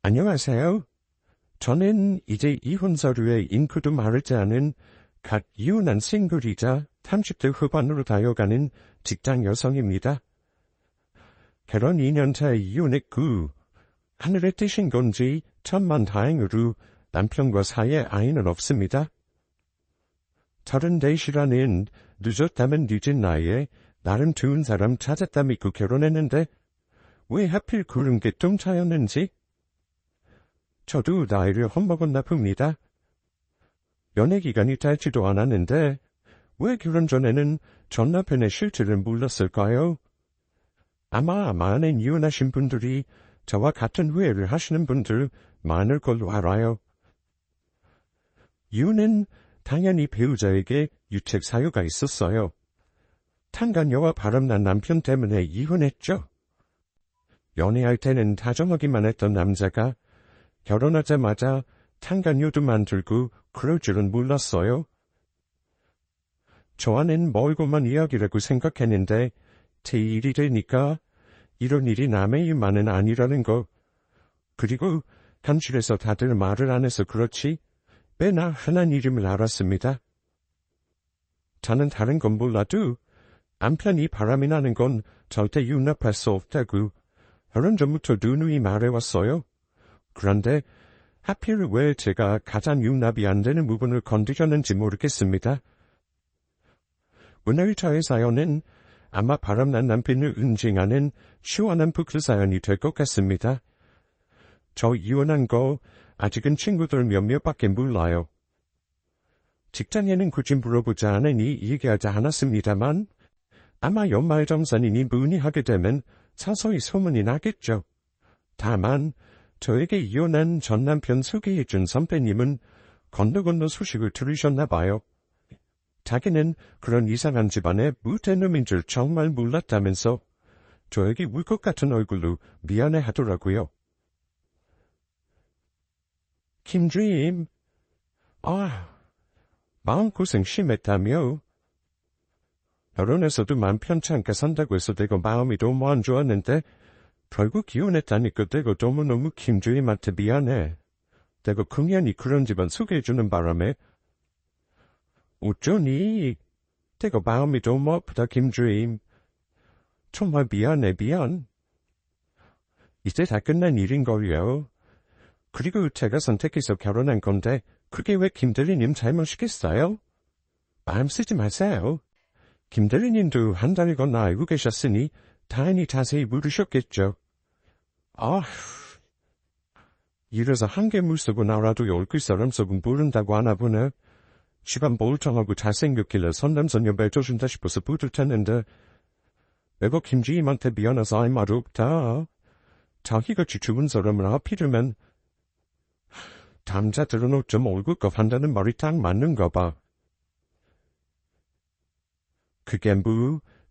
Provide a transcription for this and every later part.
안녕하세요. 저는 이제 이혼 서류에 인크도 마르지 않은 갓 이혼한 싱글이자 30대 후반으로 다여가는 직장 여성입니다. 결혼 2년차 이혼했고 하늘에 뜨신 건지 천만다행으로 남편과 사이에 아이는 없습니다. 34이라는 늦었다면 늦은 나이에 나름 좋은 사람 찾았다 믿고 결혼했는데 왜 하필 그런 게 좀 차였는지 저도 나이를 헛먹었나 봅니다. 연애 기간이 짧지도 않았는데 왜 결혼 전에는 전 남편의 실체를 몰랐을까요? 아마 많은 이혼하신 분들이 저와 같은 후회를 하시는 분들 많을 걸로 알아요. 이혼은 당연히 배우자에게 유책 사유가 있었어요. 탄간녀와 바람난 남편 때문에 이혼했죠. 연애할 때는 다정하기만 했던 남자가 결혼하자마자 탄간녀도 만들고 그럴 줄은 몰랐어요. 저와는 멀고만 이야기라고 생각했는데 제 일이 되니까 이런 일이 남의 일만은 아니라는 거. 그리고 간질에서 다들 말을 안 해서 그렇지 꽤나 흔한 이름을 알았습니다. 저는 다른 건 몰라도 남편이 바람이 나는 건 절대 용납할 수 없다고 결혼 전부터 누누이 말해왔어요. 그런데 하필 왜 제가 가장 용납이 안 되는 부분을 건드렸는지 모르겠습니다. 오늘 저의 사연은 아마 바람난 남편을 응징하는 시원한 북스 사연이 될 것 같습니다. 저 이혼한 거 아직은 친구들 몇몇밖에 몰라요. 직장에는 굳이 물어보지 않으니 얘기하지 않았습니다만 아마 연말정산이니 문의 하게 되면 서서히 소문이 나겠죠. 다만 저에게 이혼한 전 남편 소개해준 선배님은 건너건너 소식을 들으셨나 봐요. 자기는 그런 이상한 집안의 무대놈인 줄 정말 몰랐다면서 저에게 울 것 같은 얼굴로 미안해 하더라고요. 김주임, 마음고생 심했다며? 결혼해서도 맘 편찮게 산다고 해서 내가 마음이 너무 안 좋았는데 결국 이혼했다니까 내가 너무너무 김주임한테 미안해. 내가 긍연히 그런 집안 소개해주는 바람에 어쩌니? 내가 마음이 너무 아프다 김주임. 정말 미안해 미안. 이제 다 끝난 일인걸요. 그리고 제가 선택해서 결혼한 건데 그게 왜 김대리님 잘못이겠어요? 마음 쓰지 마세요. 김대리님도 한 달이 건너 알고 계셨으니 당연히 자세히 물으셨겠죠. 이래서 한개 물 쓰고 나라도 10개 사람 속은 모른다고 하나 보네. 집안 멀쩡하고 잘생겼길래 선남선녀 맺어준다 싶어서 뿌듯했는데 내가 김주임한테 미안해서 할 말 없다. 자기같이 죽은 사람을 하필이면 남자들은 어쩜 얼굴값 한다는 말이 딱 맞는가 봐. 그게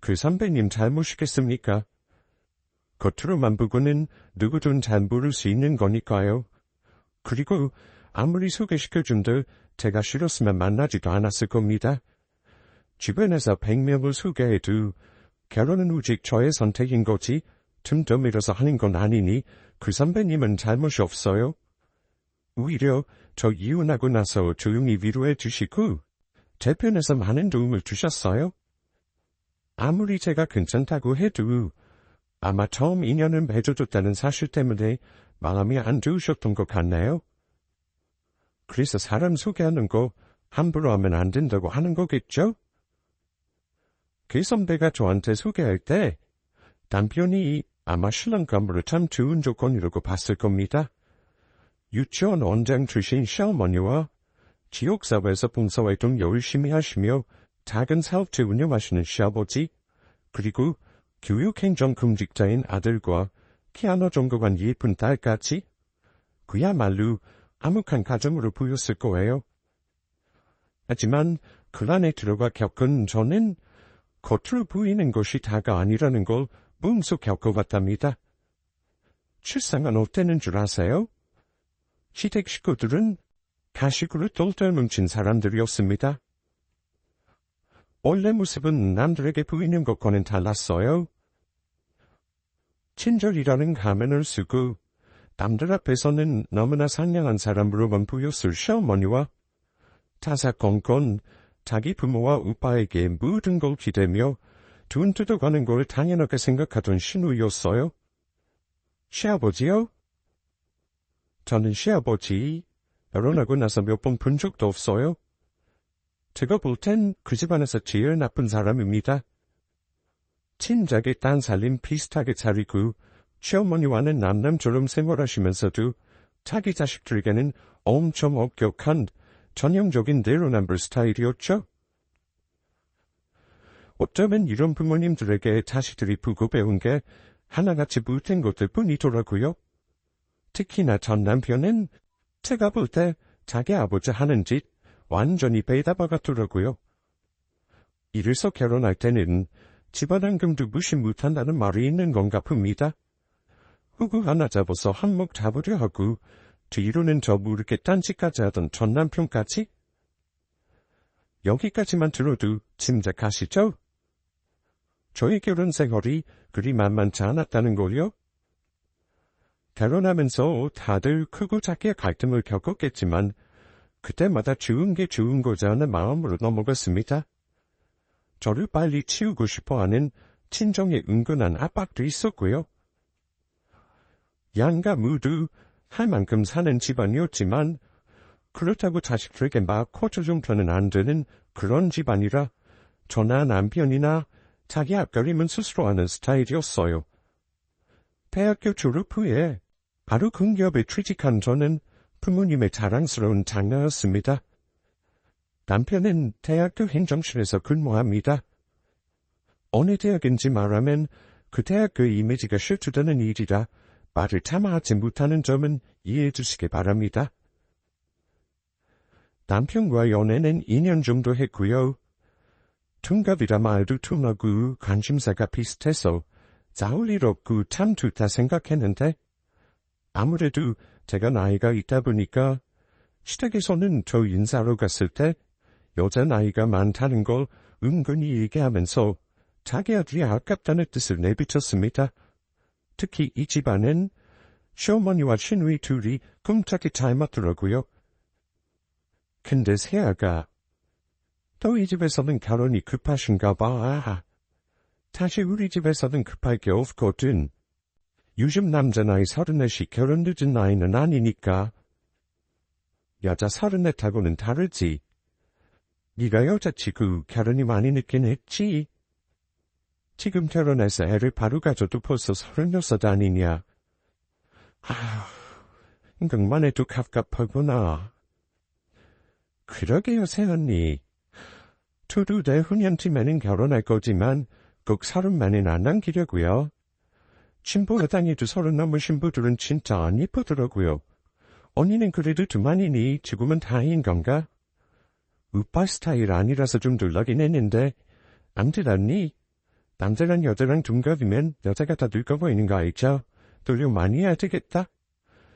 그 선배님 잘못이겠습니까? 겉으로만 보고는 누구든 잘 모를 수 있는 거니까요. 그리고 아무리 소개시켜준들 제가 싫었으면 만나지도 않았을 겁니다. 주변에서 100명을 소개해도 결혼은 오직 저의 선택인 거지 틈 더 밀어서 하는 건 아니니 그 선배님은 잘못이 없어요. 오히려 저 이혼하고 나서 조용히 위로해 주시고 제 편에서 많은 도움을 주셨어요. 아무리 제가 괜찮다고 해도 아마 처음 인연을 맺어줬다는 사실 때문에 마음이 안 좋으셨던 것 같네요. 그래서 사람 소개하는 거 함부로 하면 안 된다고 하는 거겠죠? 그 선배가 저한테 소개할 때 남편이 아마 신랑감으로 참 좋은 조건이라고 봤을 겁니다. 유치원 원장 출신 시어머니와 지역사회에서 봉사활동 열심히 하시며 작은 사업체 운영하시는 시아버지, 그리고 교육행정금직자인 아들과 피아노 전공한 예쁜 딸까지 그야말로 암흑한 가정으로 보였을 거예요. 하지만 그 안에 들어가 겪은 저는 겉으로 보이는 것이 다가 아니라는 걸 몸소 겪어봤답니다. 출산은 어땠는 줄 아세요? 시댁 식구들은 가식으로 똘똘 뭉친 사람들이었습니다. 원래 모습은 남들에게 보이는 것과는 달랐어요. 친절이라는 가면을 쓰고 남들 앞에서는 너무나 상냥한 사람으로만 보였을 시어머니와 타사건건 자기 부모와 오빠에게 모든 걸 기대며 돈 뜯어가는 걸 당연하게 생각하던 신우였어요. 시아버지요? 저는 시아버지 결혼하고 나서 몇 번 본 적도 없어요. 제가 볼 땐 그 집안에서 제일 나쁜 사람입니다. 친작의 딴살림 비슷하게 차리고 시어머니와는 남남처럼 생활하시면서도 자기 자식들에게는 엄청 엄격한 전형적인 내로남불 스타일이었죠. 어쩌면 이런 부모님들에게 자식들이 보고 배운 게 하나같이 못된 것들 뿐이더라고요. 특히나 전 남편은 제가 볼 때 자기 아버지 하는 짓 완전히 베이다바 같더라고요. 이래서 결혼할 때는 집안 앙금도 무시 못한다는 말이 있는 건가 봅니다. 후구 하나 잡아서 한몫 잡으려 하고 뒤로는 저 모르게 딴짓까지 하던 전 남편까지? 여기까지만 들어도 짐작하시죠? 저의 결혼 생활이 그리 만만치 않았다는 걸요? 결혼하면서 다들 크고 작게 갈등을 겪었겠지만 그때마다 좋은 게 좋은 거자는 마음으로 넘어갔습니다. 저를 빨리 치우고 싶어하는 친정의 은근한 압박도 있었고요. 양가 모두 할 만큼 사는 집안이었지만 그렇다고 자식들에게 막 코쳐줘서는 안 되는 그런 집안이라 저나 남편이나 자기 앞가림은 스스로 하는 스타일이었어요. 대학교 졸업 후에 바로 공기업에 취직한 저는 부모님의 자랑스러운 장녀였습니다. 남편은 대학교 행정실에서 근무합니다. 어느 대학인지 말하면 그 대학교의 이미지가 실추되는 일이라 말을 참아 하지 못하는 점은 이해해 주시기 바랍니다. 남편과 연애는 2년 정도 했고요. 퉁갑이라 말도 퉁하고 관심사가 비슷해서 싸울 일 없고 참 좋다 생각했는데 아무래도 제가 나이가 있다 보니까 시댁에서는 저 인사로 갔을 때 여자 나이가 많다는 걸 은근히 얘기하면서 자기 아들이 아깝다는 뜻을 내비쳤습니다. 특히 이 집안은 시어머니와 시누이 둘이 끔찍히 잘 맞더라고요. 근데 새아가 또 이 집에서는 결혼이 급하신가 봐. 다시 우리 집에서는 급할 게 없거든. 요즘 남자 나이 34이 결혼 늦은 나이는 아니니까. 여자 34하고는 다르지. 네가 여자치고 결혼이 많이 늦긴 했지. 지금 결혼해서 애를 바로 가져도 벌써 36 아니냐. 이것만 해도 갑갑하구나. 그러게요, 새언니. 저도 내후년쯤에는 결혼할 거지만 꼭 30만은 안 남기려고요. 신부가 다니도 30 넘은 신부들은 진짜 안 예쁘더라고요. 언니는 그래도 2만이니 지금은 다행인 건가? 오빠 스타일 아니라서 좀 놀라긴 했는데 암튼 언니, 남자랑 여자랑 동갑이면 여자가 다 늙어 보이는 거 알죠? 노력 많이 해야 되겠다.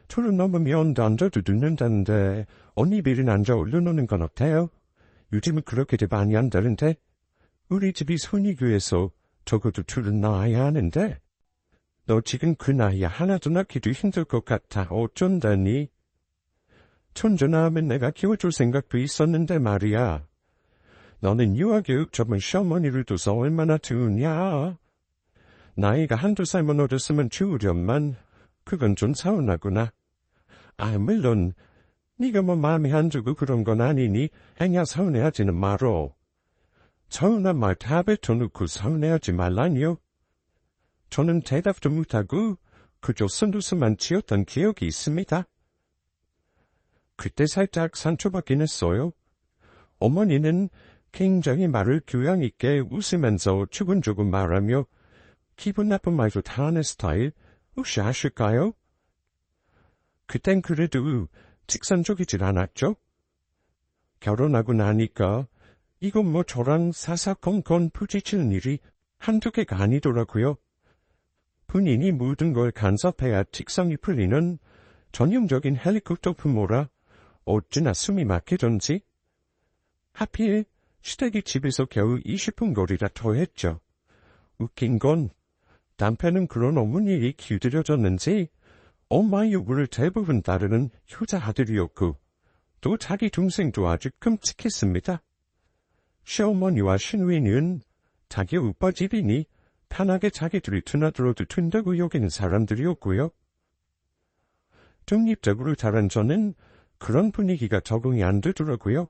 30 넘으면 남자도 늙는다는데 언니 비린 남자 올려놓는 건 어때요? 요즘은 그렇게도 많이 한다는데 우리 집이 손이교에서 적어도 2은 낳아야 하는데 너 지금 그 나이에 하나도 낳기도 힘들 것 같아. 어쩐다니? 천재 낳으면 내가 키워줄 생각도 있었는데 말이야. 너는 유아교육 전문 시어머니를 둬서 얼마나 좋으냐? 나이가 1~2살만 어렸으면 좋으련만 그건 좀 서운하구나. 물론 네가 뭐 마음에 안 두고 그런 건 아니니 행야 서운해하지는 말어. 서운한 말 다 뱉어놓고 서운해하지 말라니요. 저는 대답도 못하고 그저 쓴웃음만 지었던 기억이 있습니다. 그때 살짝 상처받긴 했어요. 어머니는 굉장히 말을 교양 있게 웃으면서 조근조근 말하며 기분 나쁜 말도 다 하는 스타일 혹시 아실까요? 그땐 그래도 직선적이질 않았죠? 결혼하고 나니까 이건 뭐 저랑 사사건건 부딪히는 일이 한두 개가 아니더라고요. 본인이 모든 걸 간섭해야 직성이 풀리는 전형적인 헬리콥터 부모라 어찌나 숨이 막히던지. 하필 시댁이 집에서 겨우 20분 거리라 더했죠. 웃긴 건 남편은 그런 어머니에 길들여졌는지 엄마 요구를 대부분 따르는 효자 아들이었고 또 자기 동생도 아주 끔찍했습니다. 시어머니와 신우이는 자기 오빠 집이니 편하게 자기들이 드나들어도 된다고 여기는 사람들이었고요. 독립적으로 자란 저는 그런 분위기가 적응이 안 되더라고요.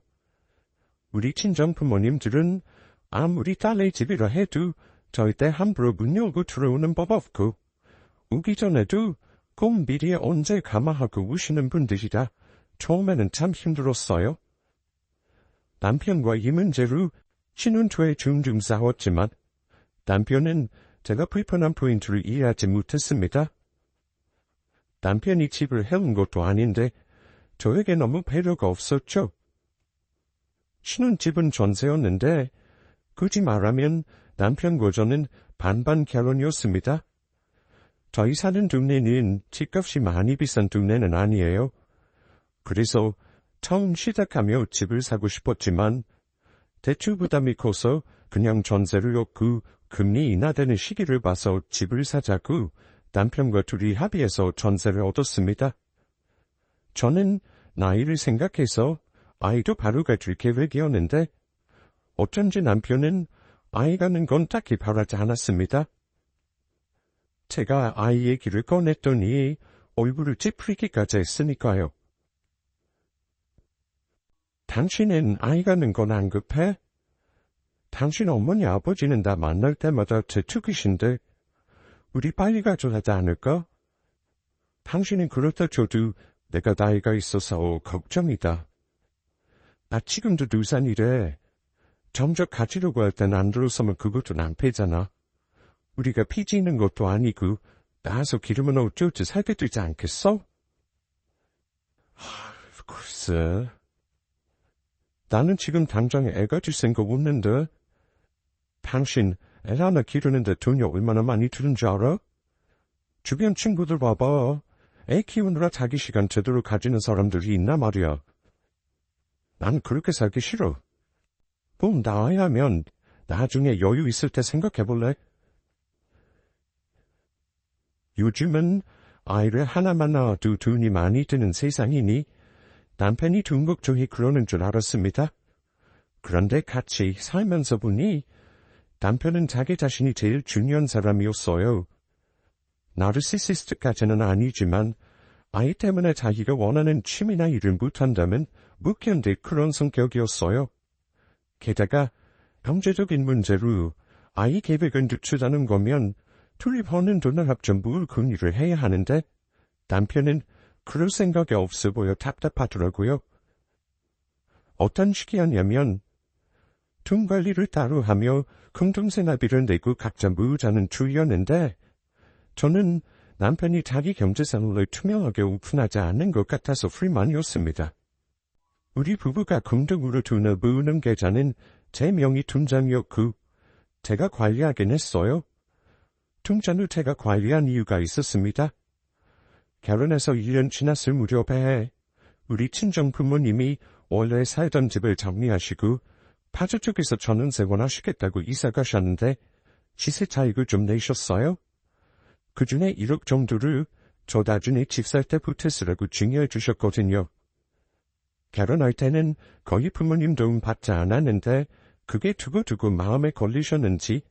우리 친정 부모님들은 아무리 딸네 집이라 해도 절대 함부로 문 열고 들어오는 법 없고 오기 전에도 꼭 미리 언제 가마하고 우시는 분들이라 처음에는 참 힘들었어요. 남편과 이 문제로 신혼 초에 둥둥 싸웠지만 남편은 제가 불편한 포인트를 이해하지 못했습니다. 남편이 집을 해온 것도 아닌데 저에게 너무 배려가 없었죠. 신혼집은 전세였는데 굳이 말하면 남편과 저는 반반 결혼이었습니다. 저희 사는 동네는 집값이 많이 비싼 동네는 아니에요. 그래서 처음 시작하며 집을 사고 싶었지만 대출 부담이 커서 그냥 전세를 얻고 금리 인하되는 시기를 봐서 집을 사자고 남편과 둘이 합의해서 전세를 얻었습니다. 저는 나이를 생각해서 아이도 바로 가질 계획이었는데 어쩐지 남편은 아이 가는 건 딱히 바라지 않았습니다. 제가 아이 얘기를 꺼냈더니 얼굴을 찌푸리기까지 했으니까요. 당신은 아이 가는 건 안 급해? 당신 어머니 아버지는 나 만날 때마다 재촉이신데 우리 빨리 가져야 하지 않을까? 당신은 그렇다 쳐도 내가 나이가 있어서 걱정이다. 나 지금도 누산이래. 점적 가지려고 할 땐 안 들어서면 그것도 낭패잖아. 우리가 피지는 것도 아니고 나와서 기르면 어쩌지 살게 되지 않겠어? 글쎄. 나는 지금 당장 애 가질 생각 없는데. 당신 애 하나 기르는데 돈이 얼마나 많이 드는 줄 알아? 주변 친구들 봐봐. 애 키우느라 자기 시간 제대로 가지는 사람들이 있나 말이야. 난 그렇게 살기 싫어. 봄 나와야 하면 나중에 여유 있을 때 생각해볼래? 요즘은 아이를 하나만 낳아도 돈이 많이 드는 세상이니 남편이 둥국조이 그러는 줄 알았습니다. 그런데 같이 살면서 보니 남편은 자기 자신이 제일 중요한 사람이었어요. 나르시시스트까지는 아니지만 아이 때문에 자기가 원하는 취미나 일을 못한다면 못 견딜 그런 성격이었어요. 게다가 경제적인 문제로 아이 계획을 늦추자는 거면 둘이 버는 돈을 합쳐 뭘 일을 해야 하는데 남편은 그럴 생각이 없어 보여 답답하더라고요. 어떤 식이었냐면 돈 관리를 따로 하며 공동생활비를 내고 각자 모으자는 주의였는데 저는 남편이 자기 경제생활을 투명하게 오픈하지 않는 것 같아서 프리만이었습니다. 우리 부부가 공동으로 돈을 모으는 계좌는 제 명의 통장이었고 제가 관리하긴 했어요. 통장을 제가 관리한 이유가 있었습니다. 결혼해서 1년 지났을 무렵에 우리 친정 부모님이 원래 살던 집을 정리하시고 파주 쪽에서 전원생활 하시겠다고 이사 가셨는데 시세 차익을 좀 내셨어요. 그 중에 1억 정도를 저 나중에 집 살 때 보태 쓰라고 증여해 주셨거든요. 결혼할 때는 거의 부모님 도움 받지 않았는데 그게 두고두고 마음에 걸리셨는지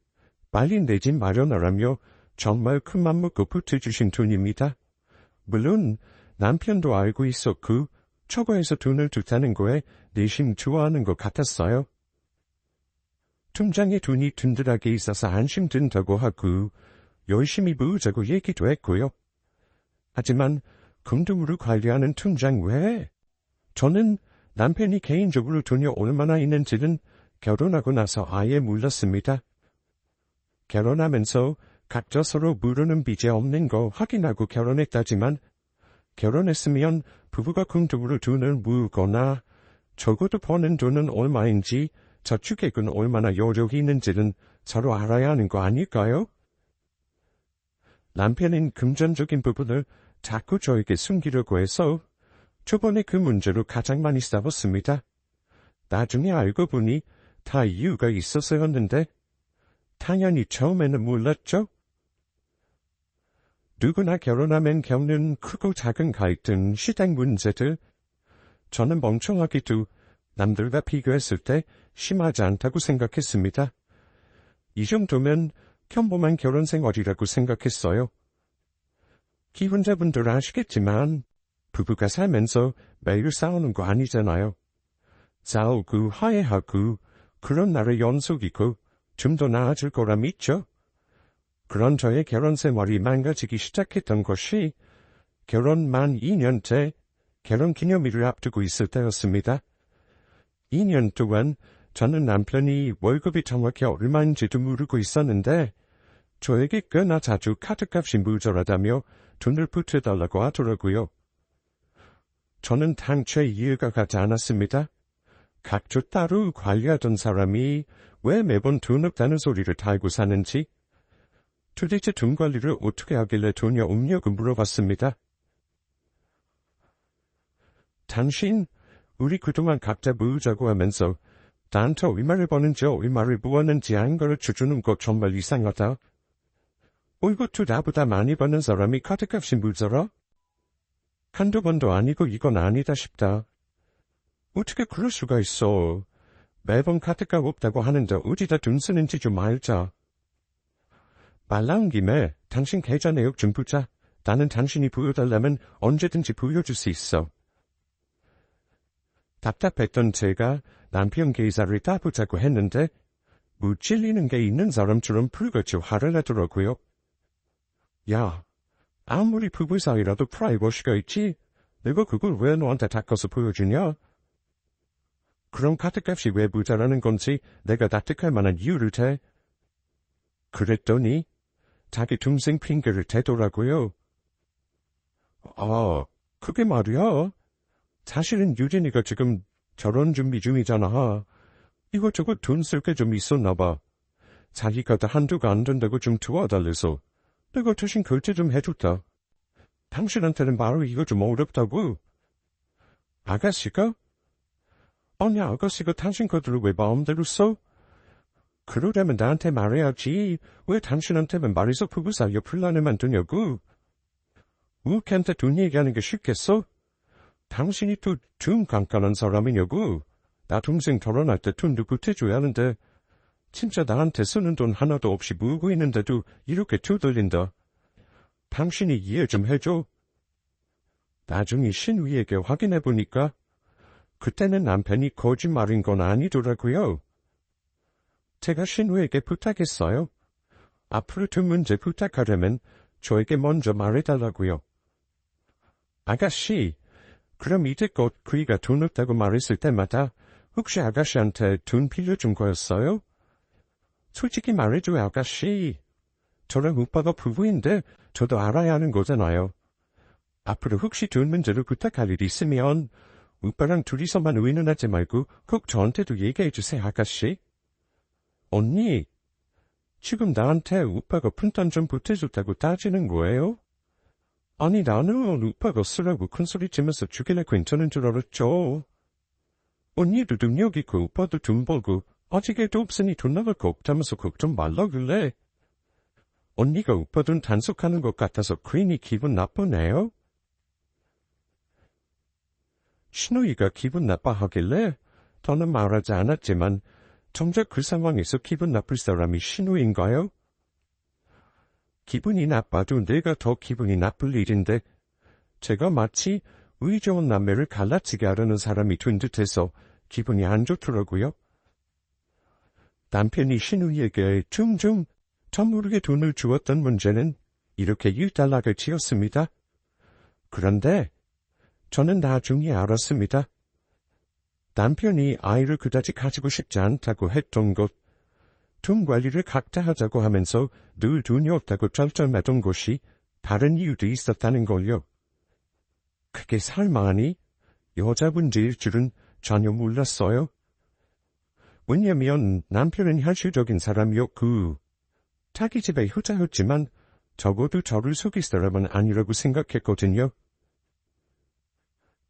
빨리 내 집 마련하라며 정말 큰맘 먹고 보태주신 돈입니다. 물론 남편도 알고 있었고 처거에서 돈을 두다는 거에 내심 좋아하는 것 같았어요. 통장에 돈이 든든하게 있어서 안심된다고 하고 열심히 모으자고 얘기도 했고요. 하지만 공동으로 관리하는 통장 외에 저는 남편이 개인적으로 돈이 얼마나 있는지는 결혼하고 나서 아예 몰랐습니다. 결혼하면서 각자 서로 모르는 빚이 없는 거 확인하고 결혼했다지만 결혼했으면 부부가 공동으로 돈을 모으거나 적어도 버는 돈은 얼마인지 저축액은 얼마나 여력이 있는지는 서로 알아야 하는 거 아닐까요? 남편은 금전적인 부분을 자꾸 저에게 숨기려고 해서 초반에 그 문제로 가장 많이 싸웠습니다. 나중에 알고 보니 다 이유가 있어서였는데 당연히 처음에는 몰랐죠. 누구나 결혼하면 겪는 크고 작은 갈등, 시댁 문제들. 저는 멍청하기도 남들과 비교했을 때 심하지 않다고 생각했습니다. 이 정도면 평범한 결혼 생활이라고 생각했어요. 기혼자분들 아시겠지만 부부가 살면서 매일 싸우는 거 아니잖아요. 싸우고 화해하고 그런 날의 연속이고 좀 더 나아질 거라 믿죠. 그런 저의 결혼 생활이 망가지기 시작했던 것이 결혼 만 2년째 결혼 기념일을 앞두고 있을 때였습니다. 2년 동안 저는 남편이 월급이 정확히 얼마인지도 모르고 있었는데 저에게 꽤나 자주 카드값이 모자라다며 돈을 보태달라고 하더라고요. 저는 당최 이해가 가지 않았습니다. 각주 따로 관리하던 사람이 왜 매번 돈 없다는 소리를 달고 사는지, 도대체 돈 관리를 어떻게 하길래 돈이 없냐고 물어봤습니다. 당신, 우리 그동안 각자 모으자고 하면서 나한테 얼마를 버는지 얼마를 모았는지 안 가르쳐주는 거 정말 이상하다. 이것도 나보다 많이 버는 사람이 카드값이 모자라? 한두 번도 아니고 이건 아니다 싶다. 어떻게 그럴 수가 있어. 매번 카드값 없다고 하는데 어디다 돈 쓰는지 좀 알자. 말 나온 김에 당신 계좌 내역 좀 보자. 나는 당신이 보여달라면 언제든지 보여줄 수 있어. 답답했던 제가 남편 계좌를 따보자고 했는데 뭐 찔리는 게 있는 사람처럼 불같이 화를 내더라고요. 야, 아무리 부부 사이라도 프라이버시가 있지? 내가 그걸 왜 너한테 닦아서 보여주냐? 그럼 카드값이 왜 모자라는 건지 내가 납득할 만한 이유를 대. 그랬더니 자기 동생 핑계를 대더라고요. 그게 말이야. 사실은 유진이가 지금 결혼 준비 중이잖아. 이것저것 돈 쓸 게 좀 있었나 봐. 자기가 다 한두가 안 된다고 좀 도와달래서 내가 대신 결제 좀 해줬다. 당신한테는 바로 이거 좀 어렵다고. 아가씨가? 아니 아가씨가 당신 것들을 왜 마음대로 써? 그러려면 나한테 말해야지. 왜 당신한테만 말해서 부부 사이에 분란을 만드냐고. 우욱한테 돈 얘기하는 게 쉽겠어? 당신이 또 좀 깐깐한 사람이냐고. 나 동생 결혼할 때 돈도 보태줘야 하는데 진짜 나한테 쓰는 돈 하나도 없이 모으고 있는데도 이렇게 투덜린다. 당신이 이해 좀 해줘. 나중에 신우이에게 확인해보니까 그때는 남편이 거짓말인 건 아니더라고요. 제가 신우에게 부탁했어요. 앞으로 돈 문제 부탁하려면 저에게 먼저 말해달라고요. 아가씨, 그럼 이제껏 그이가 돈 없다고 말했을 때마다 혹시 아가씨한테 돈 빌려준 거였어요? 솔직히 말해줘요, 아가씨. 저랑 오빠가 부부인데 저도 알아야 하는 거잖아요. 앞으로 혹시 돈 문제로 부탁할 일 있으면 오빠랑 둘이서만 의논하지 말고 꼭 저한테도 얘기해주세요, 아가씨. 언니, 지금 나한테 오빠가 푼돈 좀 보태줬다고 따지는 거예요? 아니 나는 오빠가 쓰라고 큰소리 치면서 주길래 괜찮은 줄 알았죠. 언니도 능력 있고 오빠도 돈 벌고 아직 애도 없으니 돈 나갈 거 없다면서 걱정 말라길래. 언니가 오빠 돈 단속하는 것 같아서 괜히 기분 나쁘네요? 신우이가 기분 나빠하길래 더는 말하지 않았지만 정작 그 상황에서 기분 나쁠 사람이 신우인가요? 기분이 나빠도 내가 더 기분이 나쁠 일인데 제가 마치 의좋은 남매를 갈라치게 하려는 사람이 된 듯해서 기분이 안 좋더라고요. 남편이 신우이에게 좀 모르게 돈을 주었던 문제는 이렇게 일단락을 지었습니다. 그런데 저는 나중에 알았습니다. 남편이 아이를 그다지 가지고 싶지 않다고 했던 것, 돈 관리를 각자 하자고 하면서 늘 돈이 없다고 쩔쩔매던 것이 다른 이유도 있었다는 걸요. 그게 설마니 여자 문제일 줄은 전혀 몰랐어요. 왜냐면 남편은 현실적인 사람이었고 자기 집의 효자였지만 적어도 저를 속일 사람은 아니라고 생각했거든요.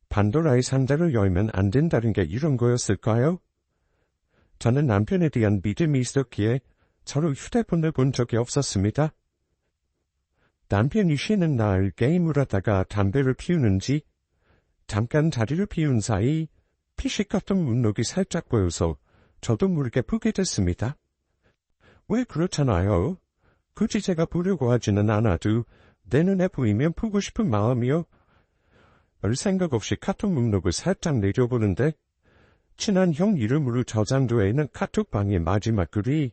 판도라의 상자를 열면 안 된다는 게 이런 거였을까요? 저는 남편에 대한 믿음이 있었기에 저로 휴대폰을 본 적이 없었습니다. 남편이 쉬는 날 게임을 하다가 담배를 피우는지 잠깐 다리를 비운 사이 피식 같은 문록이 살짝 보여서 저도 모르게 보게 됐습니다. 왜 그렇잖아요. 굳이 제가 보려고 하지는 않아도 내 눈에 보이면 보고 싶은 마음이요. 별 생각 없이 카톡 목록을 살짝 내려보는데 친한 형 이름으로 저장되어 있는 카톡방의 마지막 글이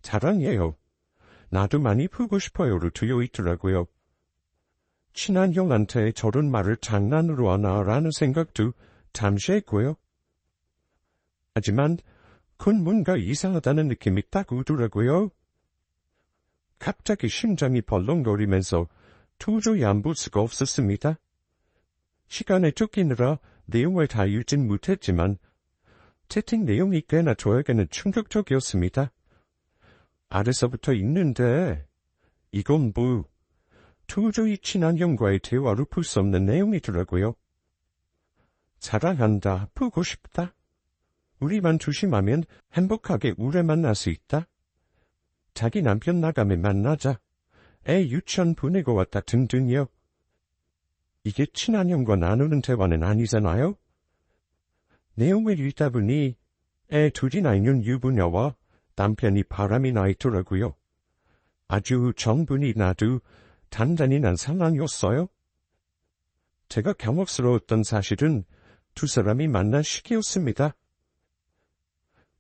자랑해요. 나도 많이 보고 싶어요를 되어 있더라고요. 친한 형한테 저런 말을 장난으로 하나라는 생각도 잠시 했고요. 하지만 그건 뭔가 이상하다는 느낌이 딱 오더라고요. 갑자기 심장이 벌렁거리면서 도저히 안 볼 수가 없었습니다. 시간에 쫓기느라 내용을 다 읽진 못했지만 채팅 내용이 꽤나 저에게는 충격적이었습니다. 아래서부터 읽는데 이건 뭐 도저히 친한 형과의 대화로 풀 수 없는 내용이더라고요. 사랑한다, 보고 싶다. 우리만 조심하면 행복하게 오래 만날 수 있다. 자기 남편 나가면 만나자. 애 유치원 보내고 왔다 등등이요. 이게 친한 형과 나누는 대화는 아니잖아요? 내용을 읽다 보니 애 둘이나 있는 유부녀와 남편이 바람이 나 있더라고요. 아주 정분이 나도 단단히 난 상황이었어요. 제가 경악스러웠던 사실은 두 사람이 만난 시기였습니다.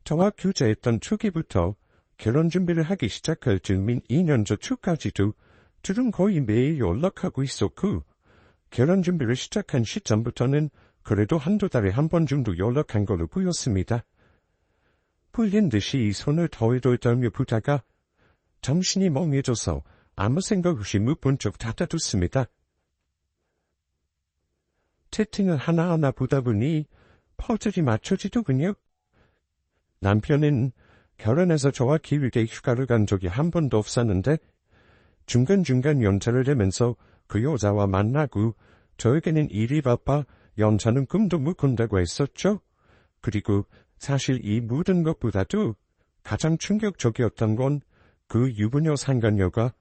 저와 교제했던 초기부터 결혼 준비를 하기 시작할 즈음인 2년 전초까지도 둘은 거의 매일 연락하고 있었고 결혼 준비를 시작한 시점부터는 그래도 한두 달에 한 번 정도 연락한 걸로 보였습니다. 불린 듯이 손을 덜덜 떨며 보다가 정신이 멍해져서 아무 생각 없이 못 본 척 닫아뒀습니다. 채팅을 하나하나 보다 보니 퍼즐이 맞춰지더군요. 남편은 결혼해서 저와 길게 휴가를 간 적이 한 번도 없었는데 중간중간 연차를 내면서 그 여자와 만나고 저에게는 일이 바빠 연차는 꿈도 못 꾼다고 했었죠. 그리고 사실 이 모든 것보다도 가장 충격적이었던 건 그 유부녀 상간녀가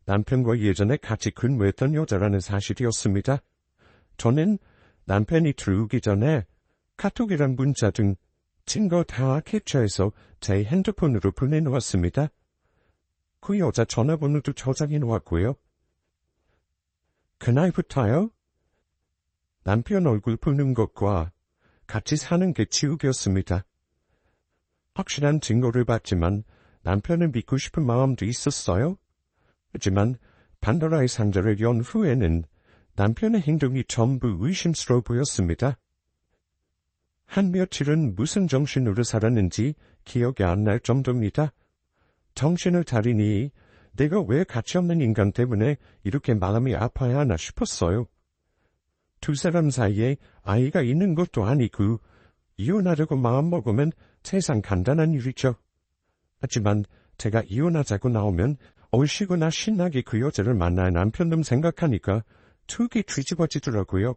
남편과 예전에 같이 근무했던 여자라는 사실이었습니다. 저는 남편이 들어오기 전에 카톡이랑 문자 등 증거 다 캡처해서 제 핸드폰으로 보내놓았습니다. 그 여자 전화번호도 저장해 놓았고요. 그날부터요? 남편 얼굴 보는 것과 같이 사는 게 지옥이었습니다. 확실한 증거를 봤지만 남편을 믿고 싶은 마음도 있었어요. 하지만 판도라의 상자를 연 후에는 남편의 행동이 전부 의심스러워 보였습니다. 한 며칠은 무슨 정신으로 살았는지 기억이 안 날 정도입니다. 정신을 차리니 내가 왜 가치없는 인간 때문에 이렇게 마음이 아파야 하나 싶었어요. 두 사람 사이에 아이가 있는 것도 아니고 이혼하려고 마음먹으면 세상 간단한 일이죠. 하지만 제가 이혼하자고 나오면 얼씨구나 신나게 그 여자를 만날 남편놈 생각하니까 툭이 뒤집어지더라고요.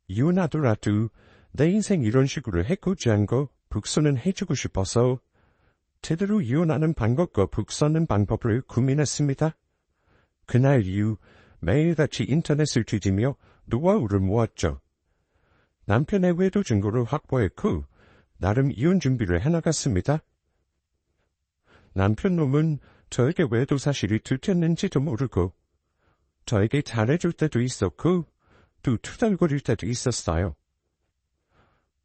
이혼하더라도 내 인생 이런 식으로 해코지한 거 복수는 해주고 싶어서 제대로 이혼하는 방법과 복수하는 방법을 고민했습니다. 그날 이후 매일같이 인터넷을 뒤지며 노하우를 모았죠. 남편의 외도 증거를 확보했고 나름 이혼 준비를 해나갔습니다. 남편 놈은 저에게 외도 사실이 들켰는지도 모르고 저에게 잘해줄 때도 있었고 또 투덜거릴 때도 있었어요.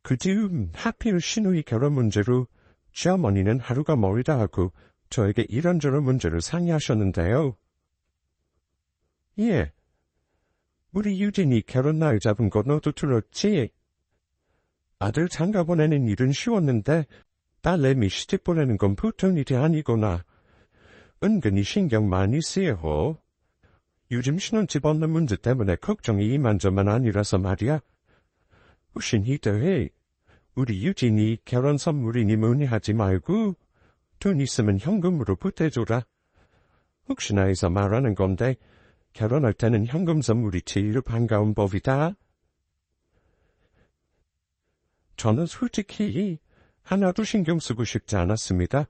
그 즈음 하필 시누이 결혼 문제로 시어머니는 하루가 멀다 하고 저에게 이런저런 문제를 상의하셨는데요. 예, 우리 유진이 결혼 날 잡은 거 너도 들었지? 아들 장가 보내는 일은 쉬웠는데 딸내미 시집 보내는 건 보통 일이 아니구나. 은근히 신경 많이 쓰여. 요즘 신혼집 얻는 문제 때문에 걱정이 이만저만 아니라서 말이야. 훨씬 희대해. 우리 유진이 결혼 선물이니 뭐니 하지 말고 돈 있으면 현금으로 보태줘라. 혹시나 해서 말하는 건데 결혼할 때는 현금 선물이 제일 반가운 법이다. 저는 솔직히 하나도 신경 쓰고 싶지 않았습니다.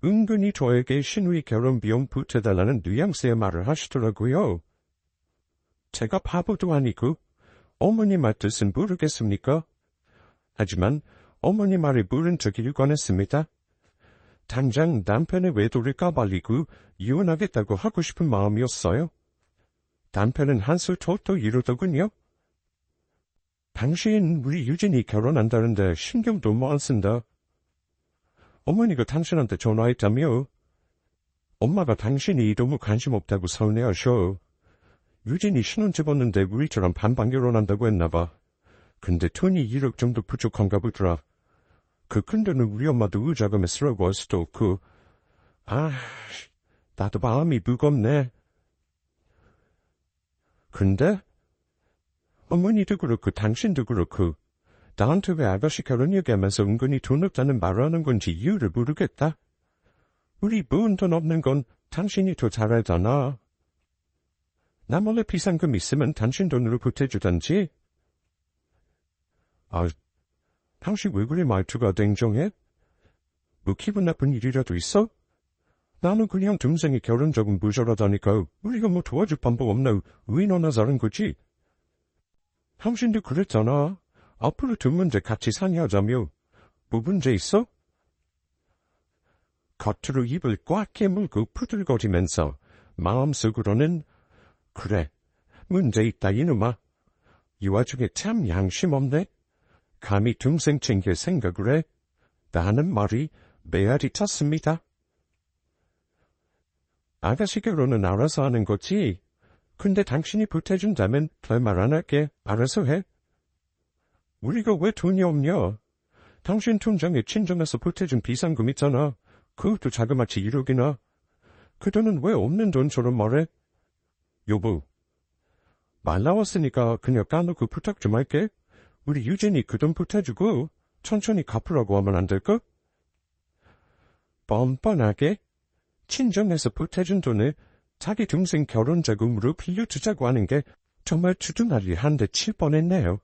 은근히 저에게 신우이 결혼 비용 보태달라는 뉘앙스의 말을 하시더라고요. 제가 바보도 아니고 어머니 말 뜻은 모르겠습니까? 하지만 어머니 말에 물은 적기를 권했습니다. 당장 남편의 외도를 까발리고 이혼하겠다고 하고 싶은 마음이었어요. 남편은 한술 털떡 이러더군요. 당신 우리 유진이 결혼한다는데 신경도 뭐 안 쓴다. 어머니가 당신한테 전화했다며? 엄마가 당신이 너무 관심 없다고 서운해하셔. 유진이 신혼집 왔는데 우리처럼 반반 결혼한다고 했나봐. 근데 돈이 1억 정도 부족한가 보더라. 그 큰 돈은 우리 엄마도 의자금에 쓰라고 할 수도 없고. 나도 마음이 무겁네. 근데 어머니도 그렇고 당신도 그렇고 나한테 왜 아가씨 결혼 얘기하면서 은근히 돈 없다는 말을 하는 건지 이유를 모르겠다. 우리 모은 돈 없는 건 당신이 더 잘 알잖아. 나 몰래 비상금 있으면 당신 돈으로 보태주던지. 당신 왜 그리 말투가 냉정해? 뭐 기분 나쁜 일이라도 있어? 나는 그냥 동생이 결혼적은 모자라다니까 우리가 뭐 도와줄 방법 없나 왜 너나 잘한 거지? 당신도 그랬잖아. 앞으로 두 문제 같이 상의하자며. 뭐 문제 있어? 겉으로 입을 꽉 깨물고 푸들거리면서 마음속으로는 그래, 문제 있다 이놈아. 이 와중에 참 양심 없네. 감히 동생 챙길 생각을 해. 나는 말이 메아리 쳤습니다. 아가씨 결혼은 알아서 하는 거지. 근데 당신이 보태준다면 별말 안 할게. 알아서 해. 우리가 왜 돈이 없냐? 당신 통장에 친정에서 보태준 비상금 있잖아. 그것도 자그마치 1억이나. 그 돈은 왜 없는 돈처럼 말해? 여보, 말 나왔으니까 그냥 까놓고 부탁 좀 할게. 우리 유진이 그 돈 보태주고 천천히 갚으라고 하면 안 될까? 뻔뻔하게 친정에서 보태준 돈을 자기 동생 결혼 자금으로 빌려주자고 하는 게 정말 주둥아리 한 대 칠 뻔했네요.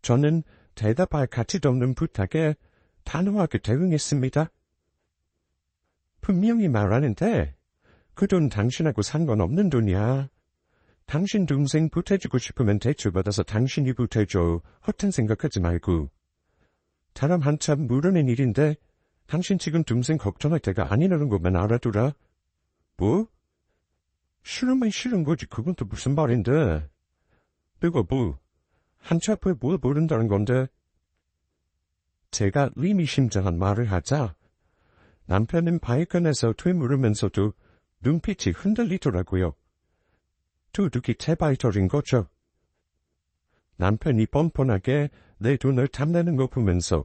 저는 대답할 가치도 없는 부탁에 단호하게 대응했습니다. 분명히 말하는데 그 돈 당신하고 상관없는 돈이야. 당신 동생 보태주고 싶으면 대출받아서 당신이 보태줘. 허튼 생각하지 말고. 사람 한참 모르는 일인데 당신 지금 동생 걱정할 때가 아니라는 것만 알아두라. 뭐? 싫으면 싫은 거지. 그건 또 무슨 말인데. 내가 뭐, 한치 앞에 뭘 모른다는 건데. 제가 의미심장한 말을 하자 남편은 발끈해서 되물으면서도 눈빛이 흔들리더라고요. 도둑이 태발털인 거죠. 남편이 뻔뻔하게 내 돈을 탐내는 거 보면서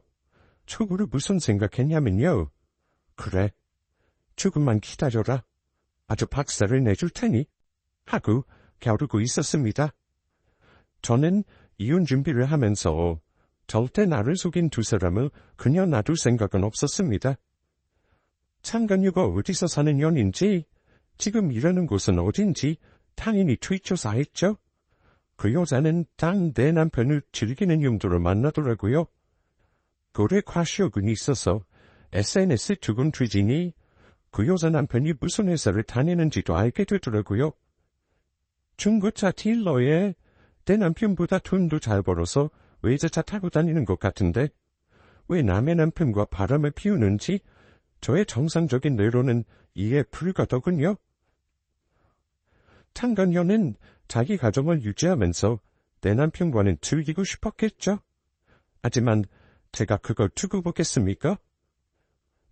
속으로 무슨 생각했냐면요. 그래, 조금만 기다려라. 아주 박살을 내줄 테니. 하고 겨루고 있었습니다. 저는 이혼 준비를 하면서 절대 나를 속인 두 사람을 그냥 놔둘 생각은 없었습니다. 창간유가 어디서 사는 년인지, 지금 일하는 곳은 어딘지 당연히 뒤조사했죠. 그 여자는 단 내 남편을 즐기는 용도로 만나더라고요. 고래 과시욕은 있어서 SNS 두근 뒤지니 그 여자 남편이 무슨 회사를 다니는지도 알게 되더라고요. 중고차 딜러에 내 남편보다 돈도 잘 벌어서 외제차 타고 다니는 것 같은데 왜 남의 남편과 바람을 피우는지 저의 정상적인 뇌로는 이해 불가더군요. 창간녀는 자기 가정을 유지하면서 내 남편과는 즐기고 싶었겠죠. 하지만 제가 그걸 두고 보겠습니까?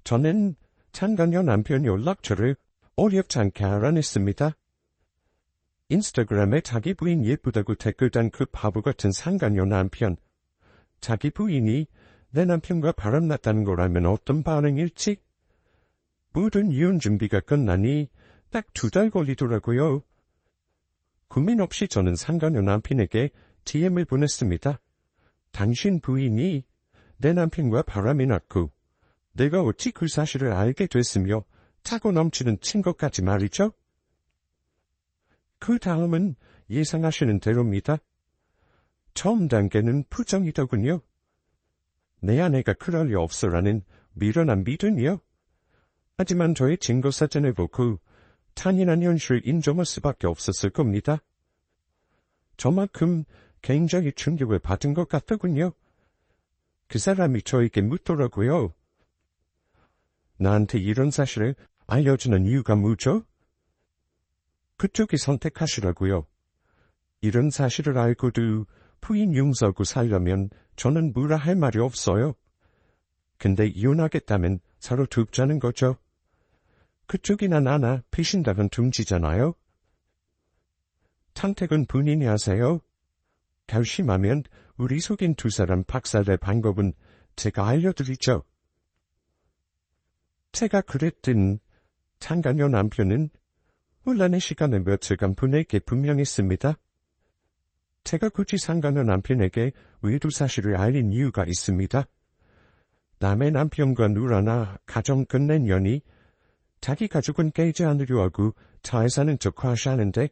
저는 창간녀 남편 연락처를 어렵지 않게 알아냈습니다. 인스타그램에 자기 부인 예쁘다고 댓글 단 그 바보 같은 상간녀 남편. 자기 부인이 내 남편과 바람났다는 걸 알면 어떤 반응일지? 모든 이혼 준비가 끝나니 딱 2달 걸리더라고요. 고민 없이 저는 상간녀 남편에게 DM을 보냈습니다. 당신 부인이 내 남편과 바람이 났고 내가 어찌 그 사실을 알게 됐으며 차고 넘치는 친것까지 말이죠. 그 다음은 예상하시는 대로입니다. 처음 단계는 부정이더군요. 내 아내가 그럴 리 없어라는 미련한 믿음이요. 하지만 저의 증거 사진을 보고 탄이란 현실을 인정할 수밖에 없었을 겁니다. 저만큼 굉장히 충격을 받은 것 같더군요. 그 사람이 저에게 묻더라고요. 나한테 이런 사실을 알려주는 이유가 뭐죠? 그쪽이 선택하시라고요. 이런 사실을 알고도 부인 용서하고 살려면 저는 뭐라 할 말이 없어요. 근데 이혼하겠다면 서로 돕자는 거죠. 그쪽이나 나나 배신당한 둥지잖아요. 선택은 본인이 하세요. 결심하면 우리 속인 두 사람 박살낼 방법은 제가 알려드리죠. 제가 그랬던 창간녀 남편은 혼란의 시간을 며칠간 보낼 게 분명했습니다. 제가 굳이 상간녀 남편에게 외도 사실을 알린 이유가 있습니다. 남의 남편과 누라나 가정 끝낸 년이 자기 가족은 깨지 않으려 하고 잘 사는 척 과시하는데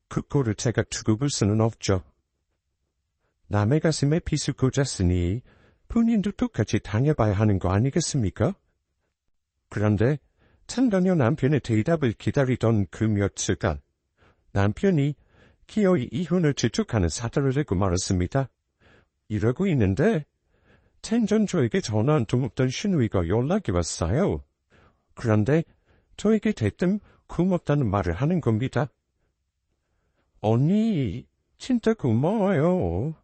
그 꼴을 제가 두고 볼 수는 없죠. 남의 가슴에 피수 꽂았으니 본인도 똑같이 당해봐야 하는 거 아니겠습니까? 그런데 창간녀 남편의 대답을 기다리던 그 며칠간 남편이 기어이 이혼을 재촉하는 사달을 내고 말았습니다. 이러고 있는데 생전 저에게 전화 한 통 없던 신우이가 연락이 왔어요. 그런데 저에게 대뜸 고맙다는 말을 하는 겁니다. 언니, 진짜 고마워요.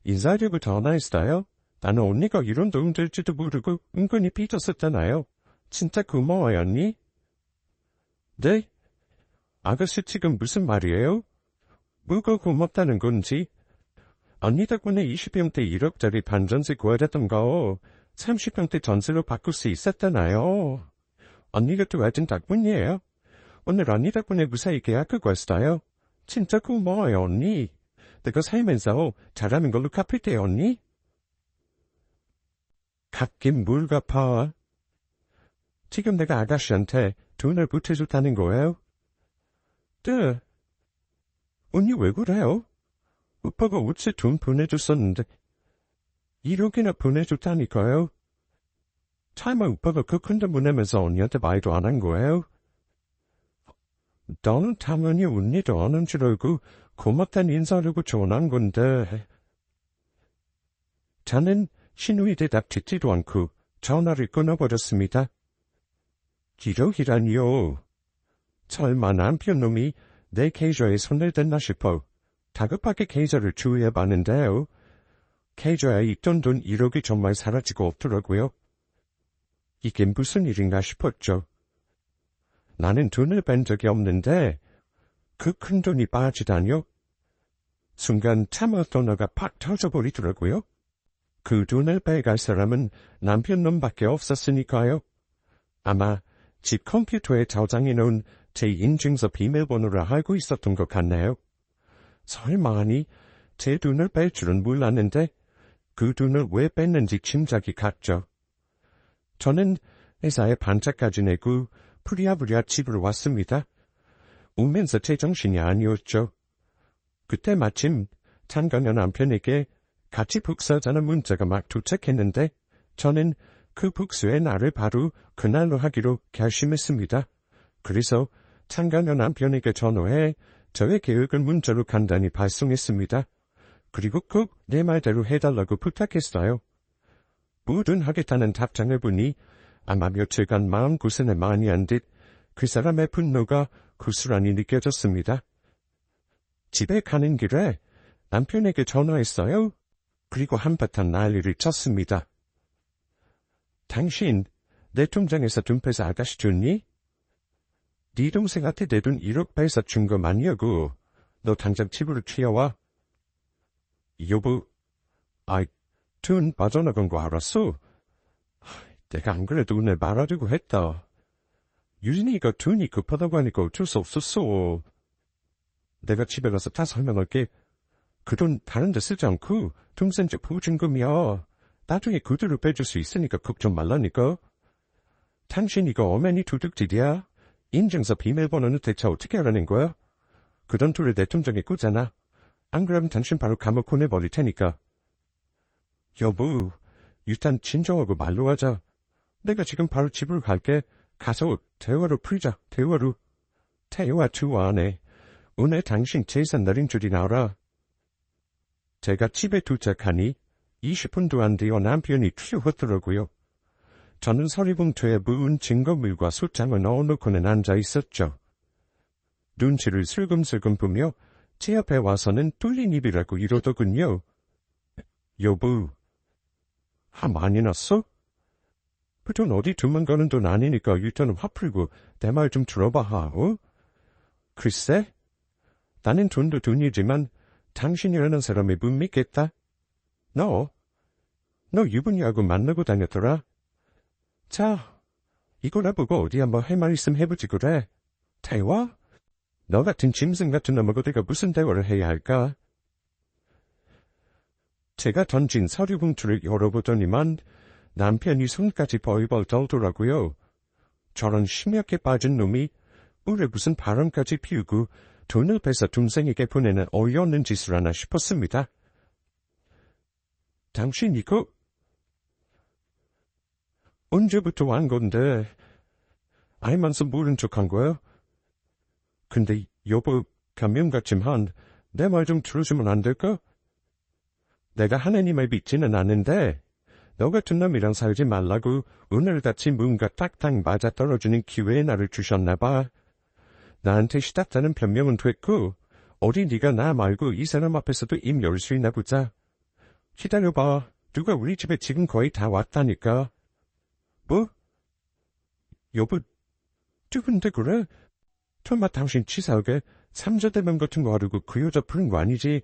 인사하려고 전화했어요. 나는 언니가 이런 도움 될지도 모르고 은근히 삐졌었잖아요. 진짜 고마워요, 언니. 네? 아가씨 지금 무슨 말이에요? 뭐가 고맙다는 건지. 언니 덕분에 20평대 1억짜리 반전세 구하랬던 거 30평대 전세로 바꿀 수 있었잖아요. 언니가 도와준 덕분이에요. 오늘 언니 덕분에 무사히 계약하고 왔어요. 진짜 고마워요, 언니. 내가 살면서 잘하는 걸로 갚을게요, 언니. 갚긴 뭘 갚아. 지금 내가 아가씨한테 돈을 보태줬다는 거예요? 네. 언니 왜 그래요? 오빠가 어째 돈 보내줬었는데 1억이나 보내줬다니까요. 차마 오빠가 그 큰 돈 보내면서 언니한테 말도 안 한 거예요? 너는 당연히 언니도 아는 줄 알고 고맙다는 인사하려고 전화한 건데. 저는 신우이 대답 듣지도 않고 전화를 끊어버렸습니다. 기록이라니요. 설마 남편놈이 내 계좌에 손을 댔나 싶어 다급하게 계좌를 주의해봤는데요. 계좌에 있던 돈 1억이 정말 사라지고 없더라고요. 이게 무슨 일인가 싶었죠. 나는 돈을 뺀 적이 없는데 그 큰 돈이 빠지다니요. 순간 참았던 화가 팍 터져버리더라고요. 그 돈을 빼갈 사람은 남편놈밖에 없었으니까요. 아마 집 컴퓨터에 저장해놓은 제 인증서 비밀번호를 알고 있었던 것 같네요. 설마니 제 돈을 뺄 줄은 몰랐는데 그 돈을 왜 뺐는지 짐작이 갔죠. 저는 회사에 반차까지 내고 부랴부랴 집으로 왔습니다. 오면서 제정신이 아니었죠. 그때 마침 창간녀 남편에게 같이 복수하자는 문자가 막 도착했는데 저는 그 복수의 날을 바로 그날로 하기로 결심했습니다. 그래서 창간녀 남편에게 전화해 저의 계획을 문자로 간단히 발송했습니다. 그리고 꼭 내 말대로 해달라고 부탁했어요. 뭐든 하겠다는 답장을 보니 아마 며칠간 마음고생을 많이 한 듯 그 사람의 분노가 고스란히 느껴졌습니다. 집에 가는 길에 남편에게 전화했어요. 그리고 한바탕 난리를 쳤습니다. 당신 내 통장에서 돈 빼서 아가씨 줬니? 네 동생한테 내 돈 1억 빼서 준 거 맞냐고. 너 당장 집으로 튀어와. 여보, 돈 빠져나간 거 알았어? 내가 안 그래도 오늘 말하려고 했다. 유진이가 돈이 급하다고 하니까 어쩔 수 없었어. 내가 집에 가서 다 설명할게. 그 돈 다른 데 쓰지 않고 동생 쪽 보증금이야. 나중에 그대로 빼줄 수 있으니까 걱정 말라니까. 당신 이거 어머니 도둑질이야. 인증서 비밀번호는 대체 어떻게 알아낸 거야? 그런 돈을 내 통장에 꽂아놔. 안 그러면 당신 바로 감옥 보내버릴 테니까. 여보, 일단 진정하고 말로 하자. 내가 지금 바로 집으로 갈게. 가서 대화로 풀자, 대화로. 대화 좋아하네. 오늘 당신 제사 날인 줄이 알아. 제가 집에 도착하니 20분도 안 되어 남편이 튀어오더라고요. 저는 서리봉투에 부은 증거물과 소장을 넣어놓고는 앉아 있었죠. 눈치를 슬금슬금 보며 제 앞에 와서는 뚫린 입이라고 이러더군요. 여보, 화 많이 났어? 그 돈 어디 도망가는 돈 아니니까 일단은 화 풀고 내 말 좀 들어봐, 어? 글쎄, 나는 돈도 돈이지만 당신이라는 사람이 못 믿겠다. 너 유부녀하고 만나고 다녔더라? 자, 이거나 보고 어디 한번 할 말 있으면 해보지 그래. 대화? 너 같은 짐승 같은 놈하고 내가 무슨 대화를 해야 할까? 제가 던진 서류 봉투를 열어보더니만 남편이 손까지 벌벌 떨더라고요. 저런 심약해 빠진 놈이 물에 무슨 바람까지 피우고 돈을 뺏어 동생에게 보내는 어이없는 짓을 하나 싶었습니다. 당신 이거 언제부터 한 건데 알면서 모른 척한 거야? 근데 여보, 감명 같지만 내 말 좀 들어주면 안 될까? 내가 하나님을 믿지는 않는데 너 같은 놈이랑 살지 말라고 오늘같이 뭔가 딱딱 맞아떨어지는 기회에 나를 주셨나 봐. 나한테 시답다는 변명은 됐고 어디 네가 나 말고 이 사람 앞에서도 입 열 수 있나 보자. 기다려봐. 누가 우리 집에 지금 거의 다 왔다니까. 뭐? 여보, 누군데 그래? 설마 당신 치사하게 삼자대면 같은 거 하려고 그 여자 푸는 거 아니지?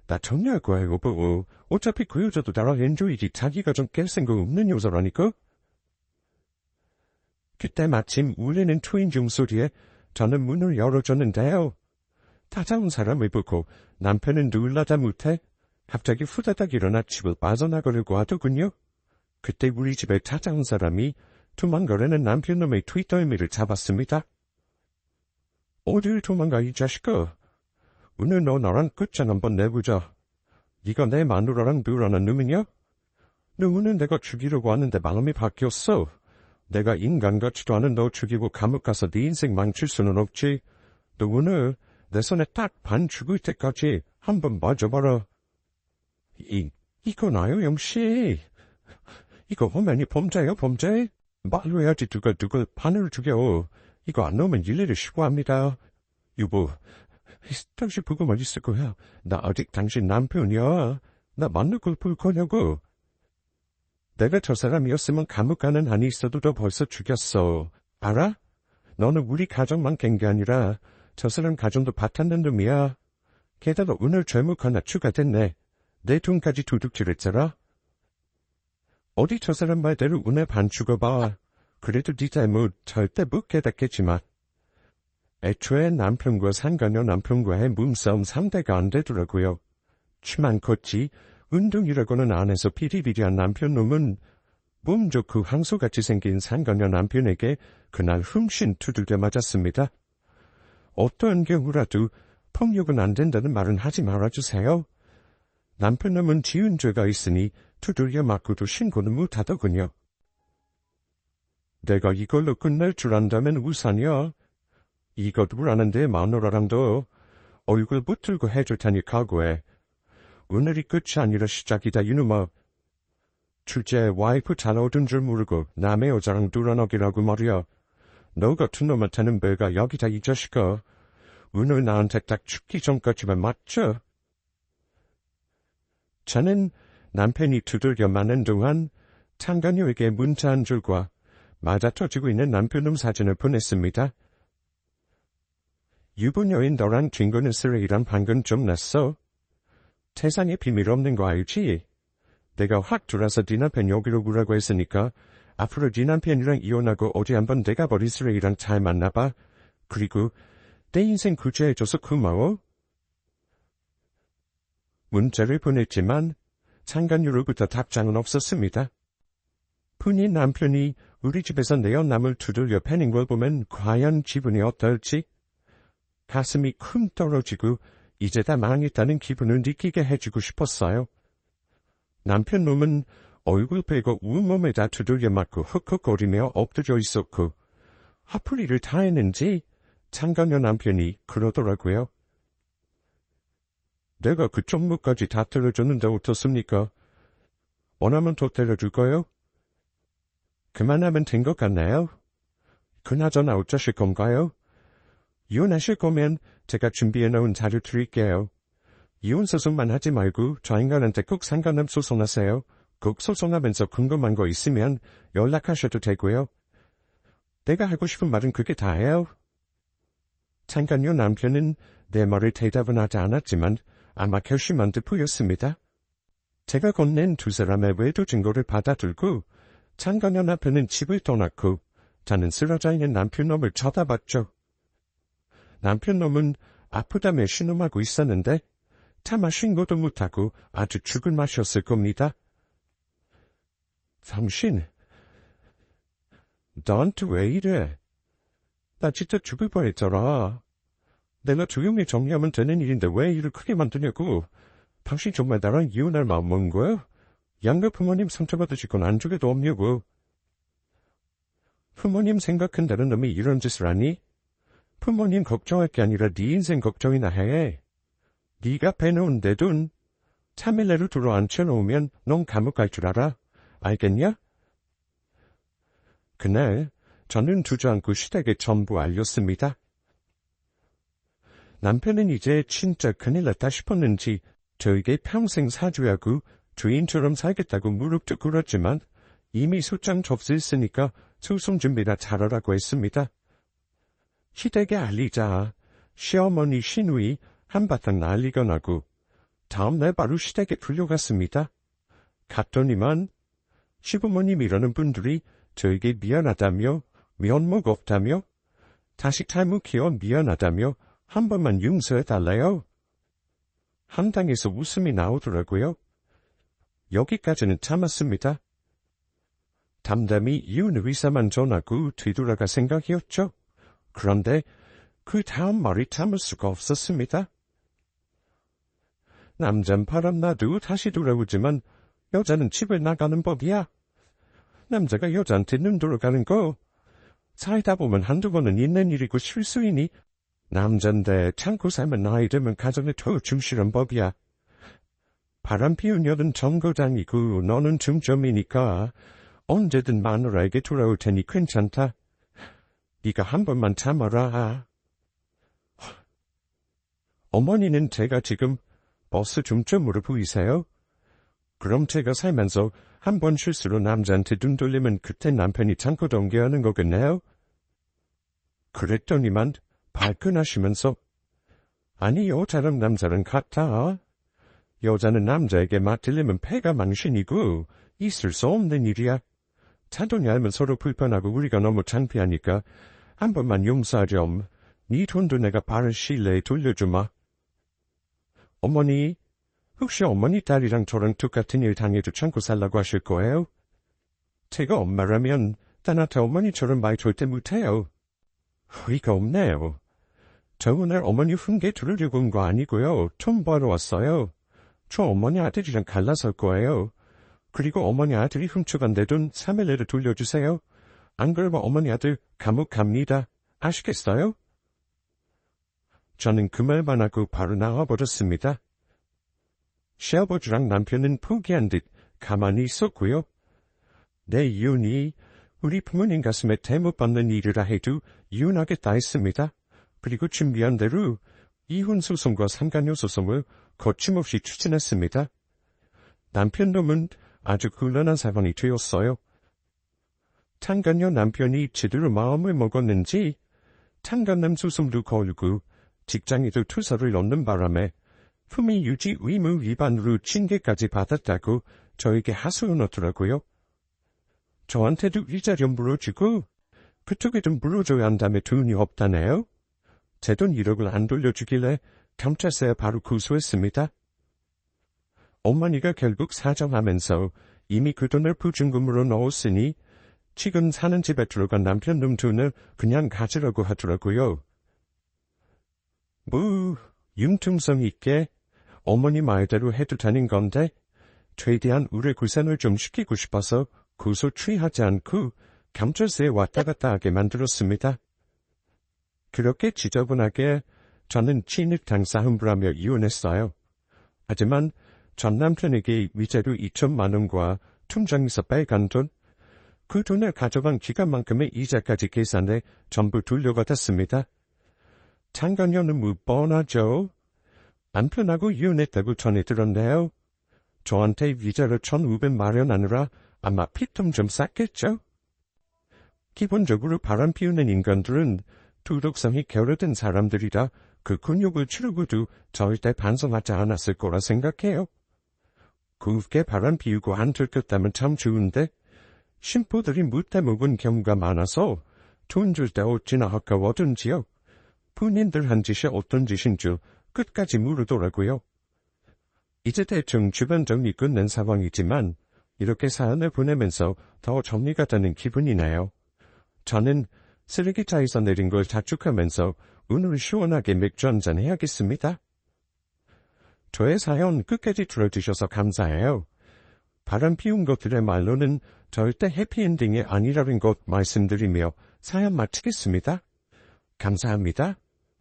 나 정리할 거야, 여보. 어차피 그 여자도 나랑 엔조이지 자기가 좀 깰 생각 없는 여자라니까? 그때 마침 울리는 초인종 소리에 저는 문을 열어줬는데요. 찾아온 사람을 보고 남편은 놀라다 못해 갑자기 후다닥 일어나 집을 빠져나가려고 하더군요. 그때 우리 집에 찾아온 사람이 도망가려는 남편놈의 트위터의미를 잡았습니다. 어딜 도망가 이 자식아. 오늘 너 나랑 끝장 한번 내보자. 네가 내 마누라랑 놀아난 놈이냐? 너 오늘 내가 죽이려고 하는데 마음이 바뀌었어. 내가 인간 같지도 않은 너 죽이고 감옥 가서 네 인생 망칠 수는 없지. 너 오늘 내 손에 딱 반 죽을 때까지 한번 맞아봐라. 이거 나요, 영씨. 이거 호면이 범죄야, 범죄? 말로 해야지 누가 누굴 반을 죽여. 이거 안 넣으면 일일이 신고합니다. 여보, 당신 보고만 있을 거야. 나 아직 당신 남편이야. 나 만나고 볼 거냐고. 내가 저 사람이었으면 감옥 가는 한이 있어도 너 벌써 죽였어. 알아? 너는 우리 가정만 깬 게 아니라 저 사람 가정도 바탕난 놈이야. 게다가 오늘 죄목 하나 추가됐네. 내 돈까지 도둑질했잖아. 어디 저 사람 말대로 오늘 반 죽어봐. 그래도 네 잘못 절대 못 깨닫겠지만. 애초에 남편과 상간녀 남편과의 몸싸움 상대가 안 되더라고요. 춤만 컸지 운동이라고는 안 해서 비리비리한 남편놈은 몸 좋고 황소같이 생긴 상간녀 남편에게 그날 흠씬 두들겨 맞았습니다. 어떠한 경우라도 폭력은 안 된다는 말은 하지 말아주세요. 남편놈은 지은 죄가 있으니 두들겨 맞고도 신고는 못하더군요. 내가 이걸로 끝낼 줄 안다면 우산이야. 이것 불안한데 마누라랑도 얼굴 붙들고 해줄 테니 각오해. 오늘이 끝이 아니라 시작이다 이놈아. 출제 와이프 잘 얻은 줄 모르고 남의 여자랑 dur아나기라고 말이야. 너 같은 놈한테는 배가 여기다 이 자식아. 오늘 나한테 딱 죽기 전까지만 맞죠? 저는 남편이 두들겨 맞는 동안 창간녀에게 문자 한 줄과 맞아터지고 있는 남편놈 사진을 보냈습니다. 유부녀인 너랑 뒹구는 쓰레기란 방금 좀 났어. 세상에 비밀 없는 거 알지? 내가 확 들어서 네 남편 여기로 오라고 했으니까 앞으로 네 남편이랑 이혼하고 어디 한번 내가 버린 쓰레기랑 잘 만나봐. 그리고 내 인생 구제해줘서 고마워. 문자를 보냈지만 창간녀로부터 답장은 없었습니다. 분이 남편이 우리 집에서 내연남을 두들겨 패는 걸 보면 과연 기분이 어떨지 가슴이 쿵 떨어지고 이제 다 망했다는 기분을 느끼게 해주고 싶었어요. 남편놈은 얼굴 빼고 온몸에다 두들겨 맞고 헉헉거리며 엎드려 있었고 화풀이를 다 했는지 창간녀 남편이 그러더라고요. 내가 그 종목까지 다 때려줬는데 어떻습니까? 원하면 더 때려줄까요? 그만하면 된 것 같나요? 그나저나 어쩌실 건가요? 이혼하실 거면 제가 준비해놓은 자료 드릴게요. 이혼 소송만 하지 말고 저 인간한테 꼭 상간남 소송하세요. 꼭 소송하면서 궁금한 거 있으면 연락하셔도 되고요. 내가 하고 싶은 말은 그게 다예요. 창간녀 남편은 내 말을 대답은 하지 않았지만 아마 결심한 듯 보였습니다. 제가 건넨 두 사람의 외도 증거를 받아들고 창간녀 남편은 집을 떠났고 저는 쓰러져 있는 남편놈을 쳐다봤죠. 남편놈은 아프다며 신음하고 있었는데 차마 신고도 못하고 아주 죽을 맛이었을 겁니다. 당신, 너한테 왜 이래? 나 진짜 죽을 뻔했잖아. 내가 조용히 정리하면 되는 일인데 왜 일을 크게 만드냐고. 당신 정말 나랑 이혼할 마음 먹은 거야? 양가 부모님 상처받으실 건 안쪽에도 없냐고. 부모님 생각한다는 놈이 이런 짓을 하니? 부모님 걱정할 게 아니라 네 인생 걱정이나 해. 네가 빼놓은 내 돈 3일 내로 들어 앉혀놓으면 넌 감옥 갈 줄 알아. 알겠냐? 그날 저는 주저앉고 시댁에 전부 알렸습니다. 남편은 이제 진짜 큰일 났다 싶었는지 저에게 평생 사주하고 주인처럼 살겠다고 무릎도 꿇었지만 이미 소장 접수했으니까 소송 준비나 잘하라고 했습니다. 시댁에 알리자 시어머니 시누이 한바탕 난리가 나고 다음날 바로 시댁에 불려갔습니다. 갔더니만 시부모님이라는 분들이 저에게 미안하다며 면목 없다며 자식 잘못 키워 미안하다며 한 번만 용서해달래요. 한당에서 웃음이 나오더라고요. 여기까지는 참았습니다. 담담히 이혼 의사만 전하고 뒤돌아갈 생각이었죠. 그런데 그 다음 말이 참을 수가 없었습니다. 남잔 바람나도 다시 돌아오지만 여자는 집을 나가는 법이야. 남자가 여자한테 눈 돌아가는 거 살다 보면 한두 번은 있는 일이고 실수이니 남잔데 참고 살면 나이 들면 가정에 더 충실한 법이야. 바람 피운 여는 정거장이고 너는 중점이니까 언제든 마누라에게 돌아올 테니 괜찮다. 네가 한 번만 참아라. 어머니는 제가 지금 버스 중점으로 보이세요? 그럼 제가 살면서 한 번 실수로 남자한테 눈 돌리면 그때 남편이 참고 동기하는 거겠네요? 그랬더니만 발끈하시면서 아니 여자랑 남자랑 같아. 여자는 남자에게 맞들리면 패가 망신이고 있을 수 없는 일이야. 차돈이 알면 서로 불편하고 우리가 너무 창피하니까 한 번만 용서하렴. 네 돈도 내가 바른 시일내에 돌려주마. 어머니, 혹시 어머니 딸이랑 저랑 똑같은 일 당해도 참고 살라고 하실 거예요? 제가 엄마라면 딸한테 어머니처럼 말 절대 못해요. 어이가 없네요. 저 오늘 어머니 훈계 들으려고 온 거 아니고요. 돈 벌어 왔어요. 저 어머니 아들이랑 갈라설 거예요. 그리고 어머니 아들이 훔쳐간 내 돈 3일 내로 돌려주세요. 안 그러면 어머니 아들 감옥 갑니다. 아시겠어요? 저는 그 말만 하고 바로 나와버렸습니다. 시아버지랑 남편은 포기한 듯 가만히 있었고요. 내 이혼이 우리 부모님 가슴에 대못 받는 일이라 해도 이혼하겠다 했습니다. 그리고 준비한 대로 이혼 소송과 상간녀 소송을 거침없이 추진했습니다. 남편 놈은 아주 곤란한 상황이 되었어요. 상간녀 남편이 제대로 마음을 먹었는지 상간남 소송도 걸고 직장에도 투서를 넣는 바람에 품위 유지 의무 위반으로 징계까지 받았다고 저에게 하소연 넣더라고요. 저한테도 위자료 물어주고 그쪽에도 물어줘야 한다며 돈이 없다네요. 제 돈 1억을 안 돌려주길래 경찰서에 바로 고소했습니다. 어머니가 결국 사정하면서 이미 그 돈을 보증금으로 넣었으니 지금 사는 집에 들어간 남편 놈 돈을 그냥 가지라고 하더라고요. 뭐 융통성 있게 어머니 말대로 해도 되는 건데 최대한 우리 구선을 좀 시키고 싶어서 고소 취하지 않고 경찰서에 왔다 갔다 하게 만들었습니다. 그렇게 지저분하게 저는 친익당 싸움을 하며 이혼했어요. 하지만 전 남편에게 위자료 2천만 원과 통장에서 빼간 돈, 그 돈을 가져간 기간만큼의 이자까지 계산해 전부 돌려받았습니다. 장관녀는 뭐 뻔하죠. 남편하고 이혼했다고 전해 들었네요. 저한테 위자료 1,500만 원 하느라 아마 피통 좀 쌌겠죠? 기본적으로 바람 피우는 인간들은 도덕성이 결여된 사람들이라 그 근육을 치르고도 절대 반성하지 않았을 거라 생각해요. 곱게 바람 피우고 안 들켰다면 참 좋은데 심포들이 못해 먹은 경우가 많아서 돈 줄 때 어찌나 아까워든지요. 본인들 한 짓이 어떤 짓인 줄 끝까지 물으더라고요. 이제 대충 주변 정리 끝낸 상황이지만 이렇게 사연을 보내면서 더 정리가 되는 기분이네요. 저는 쓰레기차에서 내린 걸 자축하면서 오늘 시원하게 맥주 한잔 해야겠습니다. 저의 사연 끝까지 들어주셔서 감사해요. 바람 피운 것들의 말로는 절대 해피엔딩이 아니라는 것 말씀드리며 사연 마치겠습니다. 감사합니다.